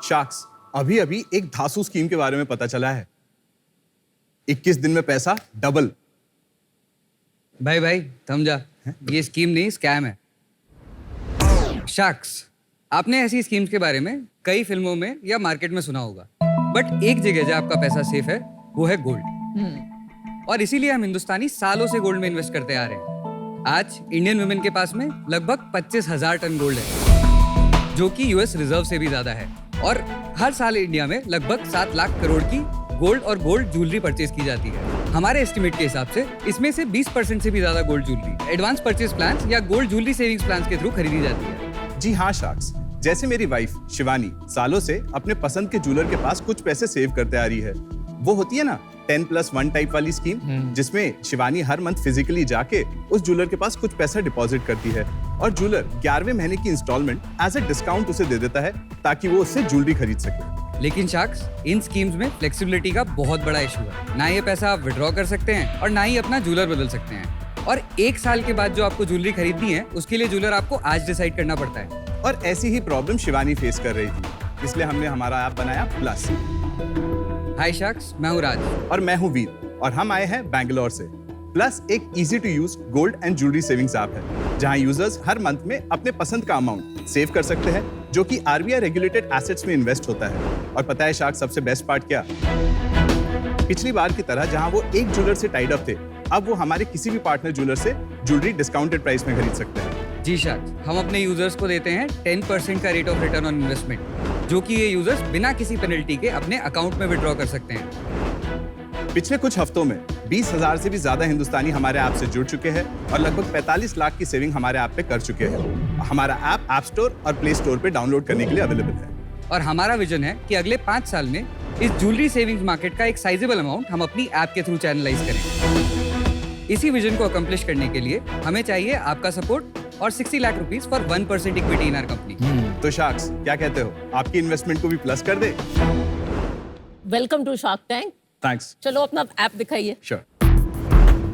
Sharks, अभी अभी एक धासु स्कीम के बारे में पता चला है। 21 दिन में पैसा डबल। भाई थम जा, ये स्कीम नहीं स्कैम है। शार्क्स, आपने ऐसी स्कीम्स के बारे में कई फिल्मों में या मार्केट में सुना होगा, बट एक जगह जहाँ आपका पैसा सेफ है वो है गोल्ड। और इसीलिए हम हिंदुस्तानी सालों से गोल्ड में इन्वेस्ट करते आ रहे हैं। आज इंडियन वुमेन के पास में लगभग 25,000 टन गोल्ड है, जो कि यूएस रिजर्व से भी ज्यादा है। और हर साल इंडिया में लगभग 7 लाख करोड़ की गोल्ड और गोल्ड ज्वेलरी परचेज की जाती है। हमारे एस्टिमेट के हिसाब से इसमें से 20% से भी ज्यादा gold jewellery advance purchase plan या गोल्ड ज्वेलरी सेविंग्स प्लान के थ्रू खरीदी जाती है। जी हाँ शार्क्स, जैसे मेरी वाइफ शिवानी सालों से अपने पसंद के ज्वेलर के पास कुछ पैसे सेव करते आ रही है। वो होती है ना 10+1 टाइप वाली स्कीम, जिसमें शिवानी हर मंथ फिजिकली जाके उस ज्वेलर के पास कुछ पैसा डिपॉजिट करती है और ज्वेलर 11वें महीने की इंस्टॉलमेंट एज ए डिस्काउंट उसे दे देता है ताकि वो उससे ज्वेलरी खरीद सके। लेकिन शार्क्स, इन स्कीम्स में फ्लेक्सिबिलिटी का बहुत बड़ा इशू है। ना ये पैसा आप विड्रॉ कर सकते हैं और ना ही अपना ज्वेलर बदल सकते हैं। और 1 साल के बाद जो आपको ज्वेलरी खरीदनी है उसके लिए ज्वेलर आपको आज डिसाइड करना पड़ता है। और ऐसी ही प्रॉब्लम शिवानी फेस कर रही थी, इसलिए हमने हमारा ऐप बनाया प्लस। हाय शार्क्स, मैं हूँ राज और मैं हूँ वीर और हम आए हैं बैंगलोर से। प्लस एक easy to use gold and jewellery savings app है, जहां यूजर्स हर मंथ में अपने पसंद का अमाउंट सेव कर सकते हैं, जो कि आरबीआई रेगुलेटेड एसेट्स में इन्वेस्ट होता है। और पता है शार्क, सबसे बेस्ट पार्ट क्या? पिछली बार की तरह जहां वो एक ज्वेलर से टाइड अप थे, अब वो हमारे किसी भी पार्टनर ज्वेलर से ज्वेलरी डिस्काउंटेड प्राइस में खरीद सकते हैं। जी शार्क्स, हम अपने यूजर्स को देते हैं 10% का rate of return on investment, जो कि ये यूजर्स बिना किसी पेनल्टी के अपने अकाउंट में विड्रॉ कर सकते हैं। पिछले कुछ हफ्तों में 20,000 से भी ज्यादा हिंदुस्तानी हमारे ऐप से जुड़ चुके हैं और लगभग 45 लाख की सेविंग हमारे ऐप पे कर चुके हैं। हमारा ऐप स्टोर और प्ले स्टोर पे डाउनलोड करने के लिए अवेलेबल है। और हमारा विजन है कि अगले 5 साल में इस ज्वेलरी सेविंग्स मार्केट का एक साइजेबल अमाउंट हम अपनी ऐप के थ्रू चैनलाइज करें। इसी विजन को अकम्प्लिश करने के लिए हमें चाहिए आपका सपोर्ट और 60 lakh rupees for 1% equity in our company. तो शार्क्स, क्या कहते हो, आपकी इन्वेस्टमेंट को भी प्लस कर दे? Welcome to Shark Tank. Thanks. चलो अपना ऐप दिखाइए। श्योर।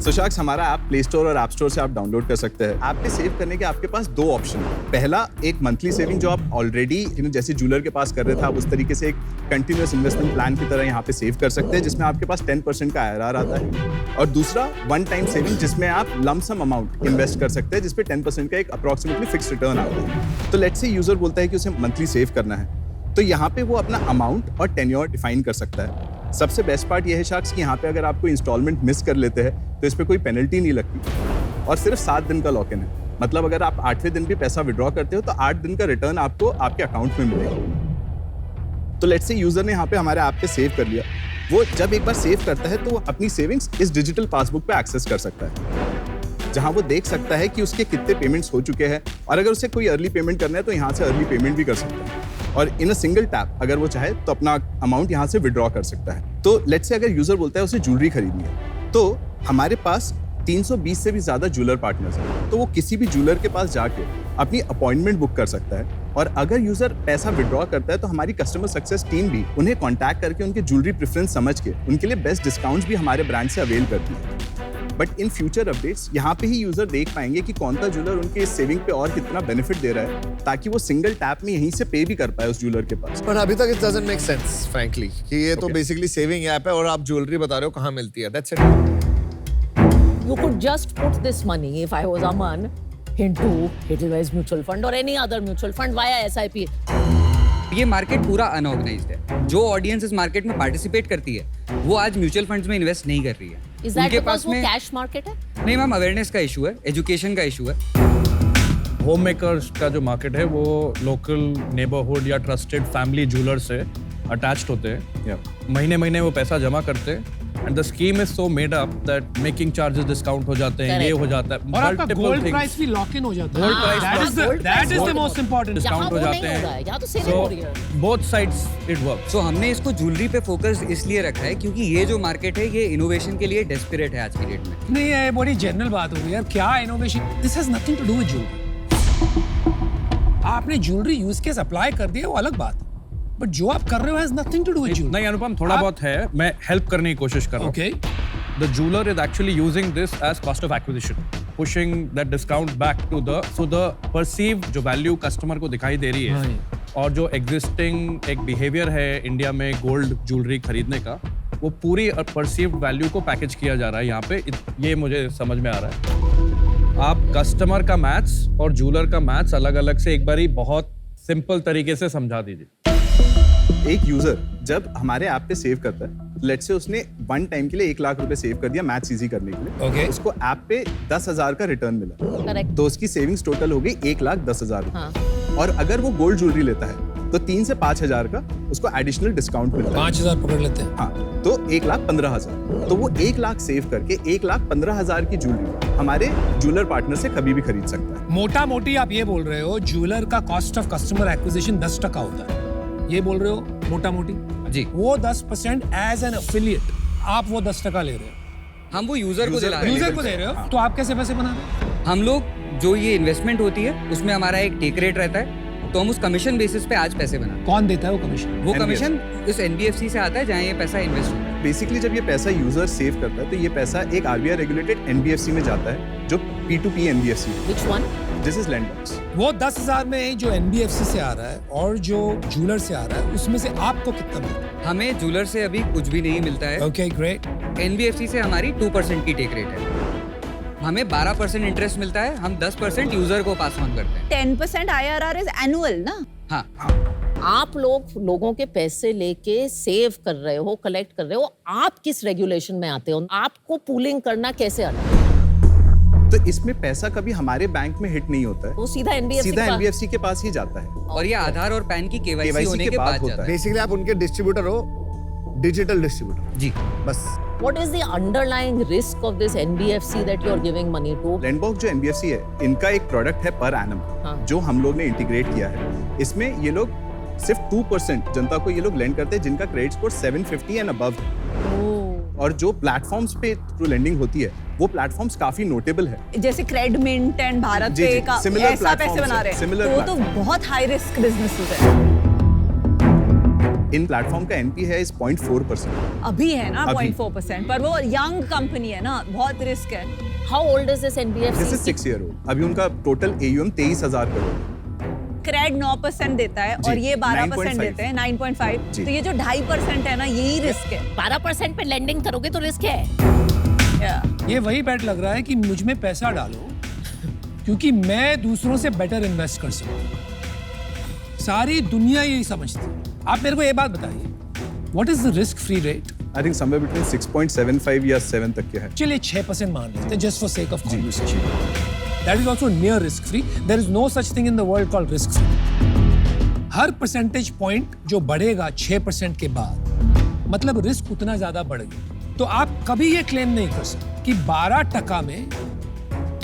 सो शार्क्स, हमारा ऐप प्ले स्टोर और ऐप स्टोर से आप डाउनलोड कर सकते हैं। ऐप पे सेव करने के आपके पास 2 ऑप्शन है। पहला, एक मंथली सेविंग जो आप ऑलरेडी जैसे ज्वेलर के पास कर रहे थे, आप उस तरीके से एक कंटिन्यूअस इन्वेस्टमेंट प्लान की तरह यहाँ पे सेव कर सकते हैं, जिसमें आपके पास 10% का IRR आता है। और दूसरा, वन टाइम सेविंग, जिसमें आप लमसम अमाउंट इन्वेस्ट कर सकते हैं, जिसपे 10% का एक अप्रॉक्सिमेटली फिक्स रिटर्न आता है। तो लेट्स से यूजर बोलता है कि उसे मंथली सेव करना है, तो यहाँ पे वो अपना अमाउंट और टेन्योर डिफाइन कर सकता है। सबसे बेस्ट पार्ट ये है शार्क्स कि यहाँ पे अगर आपको इंस्टॉलमेंट मिस कर लेते हैं तो इस पे कोई पेनल्टी नहीं लगती और सिर्फ 7 दिन का लॉक इन है। मतलब अगर आप 8वें दिन भी पैसा विड्रॉ करते हो तो 8 दिन का रिटर्न आपको आपके अकाउंट में मिलेगा। तो लेट्स से यूजर ने यहाँ पे हमारे ऐप पे सेव कर लिया, वो जब एक बार सेव करता है तो वो अपनी सेविंग्स इस डिजिटल पासबुक पे एक्सेस कर सकता है, जहां वो देख सकता है कि उसके कितने पेमेंट्स हो चुके हैं और अगर उसे कोई अर्ली पेमेंट करना है तो यहाँ से अर्ली पेमेंट भी कर सकता है। और इन अ सिंगल टैप अगर वो चाहे तो अपना अमाउंट यहाँ से विड्रॉ कर सकता है। तो लेट्स से अगर यूजर बोलता है उसे ज्वेलरी खरीदनी है, तो हमारे पास 320 से भी ज्यादा ज्वेलर पार्टनर्स हैं, तो वो किसी भी ज्वेलर के पास जाके अपनी अपॉइंटमेंट बुक कर सकता है। और अगर यूजर पैसा विड्रॉ करता है तो हमारी कस्टमर सक्सेस टीम भी उन्हें कॉन्टैक्ट करके उनके ज्वेलरी प्रेफरेंस समझ के उनके लिए बेस्ट डिस्काउंट्स भी हमारे ब्रांड से अवेल करती है। बट इन फ्यूचर अपडेट्स यहाँ पे ही यूजर देख पाएंगे कि कौन सा ज्वेलर उनके इस सेविंग पे और कितना बेनिफिट दे रहा है, ताकि वो सिंगल टैप में यहीं से पे भी कर पाए उस ज्वेलर के पास। पर अभी तक it doesn't make sense frankly कि ये तो बेसिकली सेविंग ऐप है और आप ज्वेलरी बता रहे हो कहाँ मिलती है। That's it. You could just put this money, if I was Aman, into Edelweiss mutual fund or any other mutual fund via SIP. ये मार्केट पूरा अनऑर्गेनाइज्ड है। जो ऑडियंस इस मार्केट में पार्टिसिपेट करती है वो आज म्यूचुअल फंड्स में इन्वेस्ट नहीं कर रही है। Is that because वो कैश मार्केट है? नहीं मैम, अवेयरनेस का इशू है, एजुकेशन का इशू है। होम मेकर्स का जो मार्केट है वो लोकल नेबरहुड या ट्रस्टेड फैमिली ज्वेलर से अटैच्ड होते हैं। महीने महीने वो पैसा जमा करते हैं and the scheme is so made up that making charges discount हो जाते हैं, ये हो जाता है, और आपका गोल्ड प्राइस भी लॉक इन हो जाता है। Gold price that is the most important. Discount हो जाते यहाँ तो हैं। सेविंग हो रही है। Both sides it works. So हमने इसको ज्वेलरी पे फोकस इसलिए रखा है क्योंकि ये जो मार्केट है ये इनोवेशन के लिए डेस्परेट है आज की डेट में। नहीं, ये बड़ी जनरल बात हो गई यार, क्या innovation? This has nothing to do with jewellery. आपने ज्वेलरी यूज केस अप्लाई कर दिया वो अलग बात है, बट जो आप कर रहे हो has nothing to do with jewellery. नहीं अनुपम, थोड़ा बहुत है, मैं हेल्प करने की कोशिश कर रहा हूँ। Okay. The jeweler is actually using this as cost of acquisition, pushing that discount back to the so the perceived जो value customer को दिखाई दे रही है और जो एग्जिस्टिंग एक बिहेवियर है इंडिया में गोल्ड ज्वेलरी खरीदने का, वो पूरी परसीव्ड वैल्यू को पैकेज किया जा रहा है यहाँ पे। ये मुझे समझ में आ रहा है। आप कस्टमर का मैथ्स और ज्वेलर का मैथ्स अलग अलग से एक बारी बहुत सिंपल तरीके से समझा दीजिए। एक यूजर जब हमारे ऐप पे सेव करता है, लेट्स से उसने वन टाइम के लिए 1 लाख रुपए सेव कर दिया मैथ्स इजी करने के लिए, Okay. उसको ऐप पे 10,000 का रिटर्न मिला, करेक्ट। तो उसकी सेविंग्स टोटल हो गई 1,10,000 हाँ। और अगर वो गोल्ड ज्वेलरी लेता है तो 3 से 5,000 का उसको एडिशनल डिस्काउंट मिलता है। 5,000 पकड़ लेते हैं। हाँ, तो 1,15,000, तो वो 1 लाख सेव करके 1,15,000 की ज्वेलरी हमारे ज्वेलर पार्टनर से कभी भी खरीद सकता है। मोटा मोटी आप ये बोल रहे हो ज्वेलर का कॉस्ट ऑफ कस्टमर एक्विजिशन 10% होता है, ये बोल रहे हो मोटा मोटी? जी। वो 10% एज एन एफिलिएट आप वो 10% ले रहे हो, हम वो यूजर को User दिला रहे हैं। यूजर को दे रहे हो, तो आप कैसे पैसे बना रहे हो? हम लोग जो ये इन्वेस्टमेंट होती है उसमें हमारा एक टेक रेट रहता है, तो हम उस कमीशन बेसिस पे आज पैसे बनाते कौन देता है वो कमीशन? हैं। वो NBFC। कमीशन इस एनबीएफसी से आता है जहाँ ये पैसा इन्वेस्ट होता है। बेसिकली जब ये पैसा यूजर सेव करता है तो ये पैसा एक आरबीआई रेगुलेटेड एनबीएफसी में जाता है, जो P2P एनबीएफसी है। Which one? This is Landbox. वो 10,000 में जो एनबीएफसी से आ रहा है और जो ज्वेलर से आ रहा है उसमें से आपको कितना मिलता है? हमें ज्वेलर से अभी कुछ भी नहीं मिलता है। Okay great. एनबीएफसी से हमारी 2% की टेक रेट है, हमें 12% इंटरेस्ट मिलता है, हम 10% यूजर को पास ऑन करते हैं। 10% IRR इज एनुअल ना? हाँ, आप लोगों के पैसे लेके सेव कर रहे हो, कलेक्ट कर रहे हो, आप किस रेगुलेशन में आते हो? आपको पूलिंग करना कैसे आता है? तो इसमें पैसा कभी हमारे बैंक में हिट नहीं होता है, वो सीधा एनबीएफसी सीधा एनबीएफसी के पास ही जाता है। और ये आधार और पैन की केवाईसी KYC होने के के बाद बाद होता जाता है। है। बेसिकली आप उनके डिस्ट्रीब्यूटर हो, डिजिटल डिस्ट्रीब्यूटर जी। बस। What is the underlying risk of this NBFC that you are giving money to? लैंडबॉक्स जो एनबीएफसी है, इनका एक प्रोडक्ट है पर एनम, हाँ। जो हम लोग ने इंटीग्रेट किया है। इसमें ये लोग सिर्फ 2% जनता को ये लोग लेंड करते हैं जिनका क्रेडिट स्कोर 750 एंड अबव है। और जो प्लेटफॉर्म्स पे थ्रू लेंडिंग होती है, वो प्लेटफॉर्म्स काफी नोटेबल है। जैसे क्रेडमिंट एंड भारत जी, पे जी, का similar ऐसा पैसे platforms बना है, रहे हैं, similar तो वो तो platform। बहुत हाई रिस्क बिजनेसेस है। इन प्लेटफॉर्म का एनपी है इस 0.4%। अभी है ना अभी। 0.4%, पर वो यंग कंपनी है ना, बहुत रिस्क है। How old is this NBFC? This is 6 year old. अभी उनका टोटल AUM 23,000 करोड़। क्रेड 9% देता है जी, और ये 12% 9.5 देते हैं, 9.5। जी। तो ये जो 2.5% है ना, यही रिस्क है। 12% पे लेंडिंग करोगे तो रिस्क है। Yeah। ये वही बैट लग रहा है कि मुझ में पैसा डालो क्योंकि मैं दूसरों से बेटर इन्वेस्ट कर सकूं। सारी दुनिया यही समझती है। आप मेरे को ये बात बताइए, what is the risk free rate? I think somewhere between 6.75 या 7 तक के है। चलिए 6% मान लेते हैं just for sake of conversation. That is also near risk free. There is no such thing in the world called risk free. हर percentage point जो बढ़ेगा 6% के बाद, मतलब रिस्क उतना ज्यादा बढ़ गया। तो आप कभी ये क्लेम नहीं कर सकते कि 12% में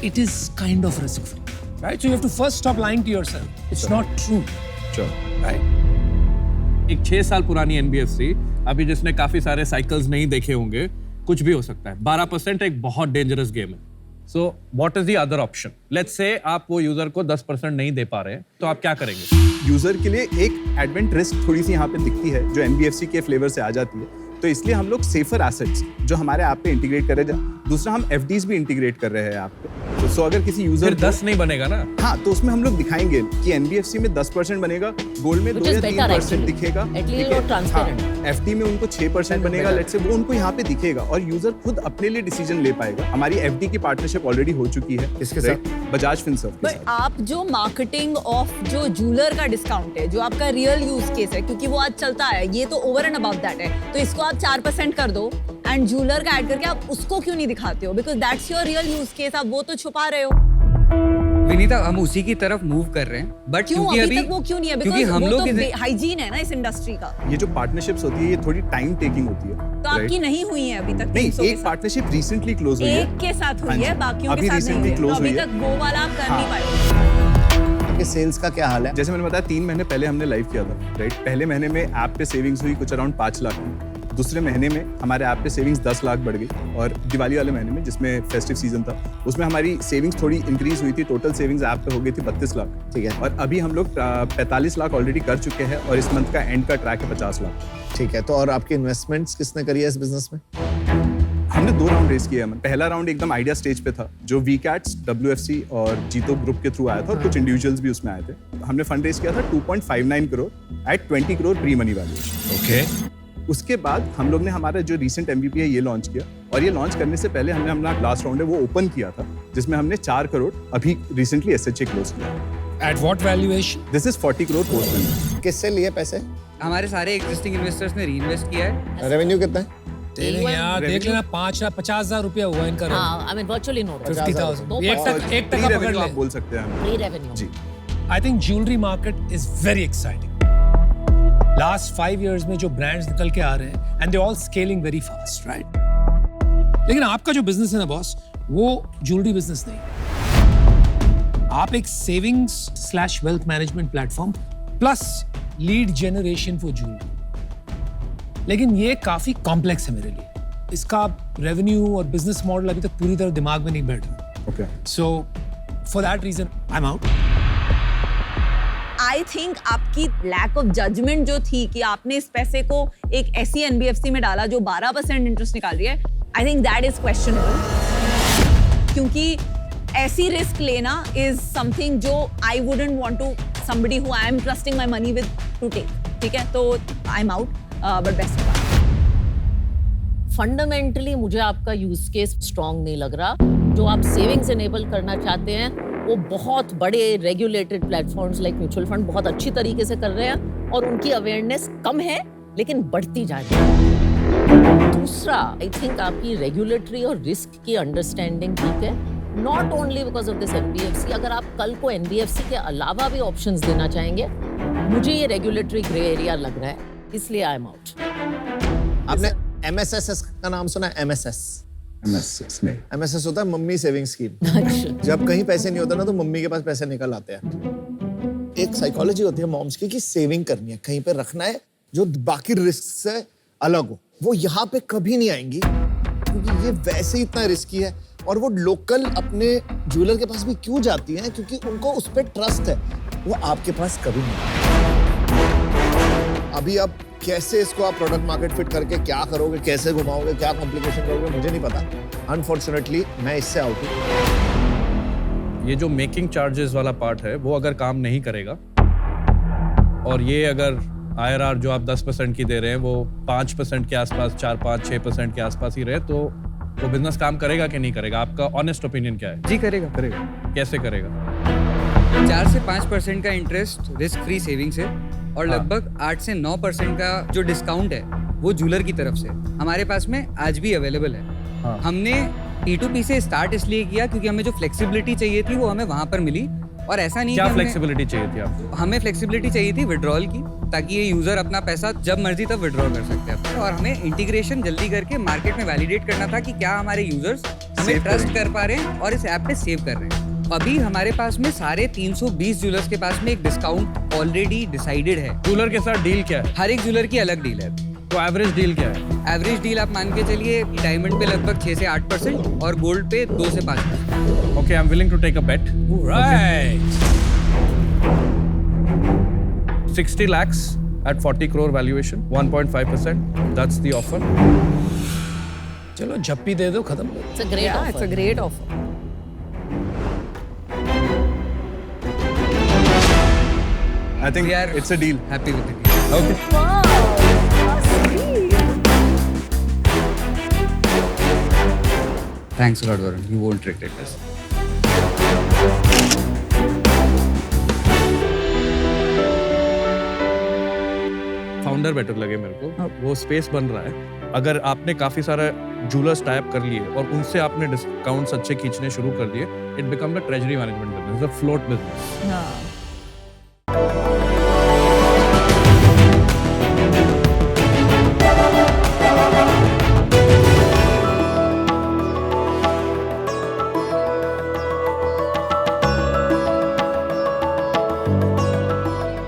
it is kind of risk free, right? So you have to first stop lying to yourself. It's not true, Sure. Right? एक 6 साल पुरानी एनबीएफसी, अभी जिसने काफी सारे साइकिल्स नहीं देखे होंगे, कुछ भी हो सकता है। 12% एक बहुत डेंजरस गेम है। So what is the other option? Let's say आप वो यूजर को 10% नहीं दे पा रहे हैं, तो आप क्या करेंगे? यूजर के लिए एक एडवेंट रिस्क थोड़ी सी यहाँ पे दिखती है, जो एनबीएफसी के फ्लेवर से आ जाती है। तो इसलिए हम लोग सेफर एसेट्स जो हमारे ऐप पे इंटीग्रेट कर रहे हैं, दूसरा हम एफडीज भी इंटीग्रेट कर रहे हैं ऐप पे। तो अगर किसी यूजर फिर 10 नहीं बनेगा ना? हाँ, तो उसमें हम लोग दिखाएंगे कि एनबीएफसी में 10% बनेगा, गोल्ड में Which 2 is या better 3% actually. दिखेगा। At least ठीक वो है? transparent. हाँ, एफडी में उनको 6% बनेगा, लेट्स से वो उनको यहाँ पे दिखेगा और यूजर खुद अपने लिए डिसीजन ले पाएगा। हमारी एफडी की पार्टनरशिप ऑलरेडी हो चुकी है। किसके right? बजाज फिनसर्व के पर साथ। आप जो मार्केटिंग ऑफ जो ज्वेलर का डिस्काउंट है, जो आपका रियल यूज केस है, क्योंकि वो आज चलता है, ये तो ओवर एंड अबव दैट है, तो इसको आप 4% कर दो एंड ज्वेलर का ऐड करके आप उसको क्यों नहीं दिखाते हो? Because that's your real use case, आप वो तो छुपा रहे हो। विनीता, हम उसी की तरफ मूव कर रहे हैं, बट क्यों क्योंकि अभी तक वो क्यों नहीं है? क्योंकि बिकॉज हम वो लोग तो हाइजीन है ना इस इंडस्ट्री का। ये जो पार्टनरशिप्स होती है, ये थोड़ी टाइम टेकिंग होती है। तो आपकी नहीं हुई है अभी तक? नहीं, 300 के एक साथ? पार्टनरशिप रिसेंटली क्लोज हुई है। एक के साथ हाँ हुई जी, है, बाकियों अभी के साथ नहीं recently हुई है। तो close अभी हुई है। तक वो वाला आप कर हाँ। नहीं पाए। आपके सेल्स का क्या हाल है? जैसे मैंने बताया 3 महीने पहले हमने लाइव किया था, राइट? पहले महीने में ऐप पे सेविंग्स हुई कुछ अराउंड 5 लाख। दूसरे महीने में हमारे ऐप पे सेविंग्स 10 लाख बढ़ गई, और दिवाली वाले महीने में जिसमें फेस्टिव सीजन था, उसमें हमारी सेविंग्स थोड़ी इंक्रीज हुई थी। टोटल सेविंग्स ऐप पे हो गई थी 32 लाख। ठीक है। और अभी हम लोग 45 लाख ऑलरेडी कर चुके हैं, और इस मंथ का एंड का ट्रैक है 50 लाख। ठीक है, तो और आपकी इन्वेस्टमेंट्स किसने करी है इस बिजनेस में? हमने 2 राउंड रेस किए हैं। पहला राउंड एकदम आइडिया स्टेज पे था, जो वीकैट्स, WFC और जीतो ग्रुप के थ्रू आया था और कुछ इंडिविजुअल्स भी उसमें आए थे। हमने फंड रेस किया था 2.59 crore at 20 crore pre money valuation. Okay. उसके बाद हम लोग ने हमारा जो रिसेंट MVP है ये लॉन्च किया, और ये लॉन्च करने से पहले हमने अपना लास्ट राउंड है वो ओपन किया था, जिसमें हमने 4 करोड़ अभी रिसेंटली SHA क्लोज किया। At what valuation? This is 40 crore post money. किससे लिए पैसे? हमारे सारे एग्जिस्टिंग इन्वेस्टर्स ने रीइन्वेस्ट किया है। रेवेन्यू कितना है? यार देख लेना 5,50,000 रुपया हुआ इनका। हाँ, I mean virtually no. 50,000। एक टका पकड़ रेवेन्यू आप ले। बोल सकते हैं हमें। Free revenue. Ji. I think jewelry market is very exciting. Last 5 years में जो brands निकल के आ रहे हैं and they're all scaling very fast, right? लेकिन आपका जो business है ना बॉस, वो jewelry business नहीं। आप एक savings/wealth management platform plus lead generation for jewelry। लेकिन ये काफी कॉम्प्लेक्स है मेरे लिए। इसका रेवेन्यू और बिजनेस मॉडल अभी तक पूरी तरह दिमाग में नहीं बैठ रहा। Okay. So for that reason I am out. I think आपकी लैक ऑफ जजमेंट जो थी कि आपने इस पैसे को एक ऐसी NBFC में डाला जो 12% इंटरेस्ट निकाल रही है, I think that is questionable. क्योंकि ऐसी रिस्क लेना इज समथिंग जो I wouldn't want to somebody who I am trusting my money with to take. ठीक है, तो I am out, but best of luck. Fundamentally मुझे आपका यूज केस स्ट्रांग नहीं लग रहा। जो आप सेविंग्स एनेबल करना चाहते हैं वो बहुत बड़े regulated platforms like mutual fund बहुत अच्छी तरीके से कर रहे हैं, और उनकी अवेयरनेस कम है लेकिन बढ़ती जा रही है। दूसरा, आई थिंक आपकी रेगुलेटरी और रिस्क की अंडरस्टैंडिंग ठीक है, not only because of this NBFC। अगर आप कल को NBFC के अलावा भी ऑप्शंस देना चाहेंगे, मुझे ये रेगुलेटरी ग्रे एरिया लग रहा है, इसलिए आई एम आउट। आपने MSS का नाम सुना है? MSS होता है मम्मी सेविंग स्कीम। जब कहीं पैसे नहीं होते ना तो मम्मी के पास पैसे निकल आते हैं। एक साइकोलॉजी होती है मॉम्स की कि सेविंग करनी है, कहीं पे रखना है जो बाकी रिस्क से अलग हो। वो यहाँ पे कभी नहीं आएंगी क्योंकि ये वैसे ही इतना रिस्की है। और वो लोकल अपने ज्वेलर के पास भी क्यों जाती हैं? क्योंकि उनको उस पर ट्रस्ट है। वो आपके पास कभी नहीं। अभी आप कैसे इसको आप प्रोडक्ट मार्केट फिट करके क्या करोगे, कैसे घुमाओगे, क्या कॉम्प्लिकेशन करोगे, मुझे नहीं पता। अनफॉर्चुनेटली मैं इससे आउट हूँ। ये जो मेकिंग चार्जेस वाला पार्ट है वो अगर काम नहीं करेगा, और ये अगर IRR जो आप 10% की दे रहे हैं वो 5% के आसपास, 4-5-6% के आसपास ही रहे, तो वो बिजनेस काम करेगा कि नहीं करेगा? आपका ऑनेस्ट ओपिनियन क्या है? जी करेगा। कैसे करेगा? 4 से 5% का इंटरेस्ट रिस्क फ्री सेविंग से, और लगभग 8 से 9% का जो डिस्काउंट है वो जूलर की तरफ से हमारे पास में आज भी अवेलेबल है। हाँ। हमने P2P से स्टार्ट इसलिए किया क्योंकि हमें जो फ्लेक्सिबिलिटी चाहिए थी वो हमें वहां पर मिली, और ऐसा नहीं क्या कि फ्लेक्सिबिलिटी चाहिए थी आपको? हमें फ्लेक्सिबिलिटी चाहिए थी विड्रॉल की, ताकि ये यूजर अपना पैसा जब मर्जी तब विड्रॉ कर सकते हैं। और हमें इंटीग्रेशन जल्दी करके मार्केट में वैलिडेट करना था कि क्या हमारे यूजर्स हमें ट्रस्ट कर पा रहे हैं और इस ऐप पे सेव कर रहे हैं। अभी हमारे पास में सारे 320 ज्वेलर्स के पास में एक डिस्काउंट ऑलरेडी डिसाइडेड है। ज्वेलर के साथ डील क्या है? हर एक ज्वेलर की अलग डील है। तो एवरेज डील क्या है? एवरेज डील आप मान के चलिए डायमंड पे लगभग 6 से 8% और गोल्ड पे 2 से 5%। Okay, I am willing to take a bet. Right. 60 lakhs at 40 crore valuation, 1.5%. That's the offer. चलो झप्पी दे दो, खत्म। It's a great Yeah, it's a great offer. I think We are it's a deal. happy with the deal. Okay. Wow, sweet. Thanks a lot, Varun. You won't regret this. Founder better लगे मेरे को। वो space बन रहा है। अगर आपने काफी सारा जूलर्स टाइप कर लिए और उनसे आपने डिस्काउंट्स अच्छे खींचने शुरू कर दिए, it become the treasury management business, the float business. हाँ.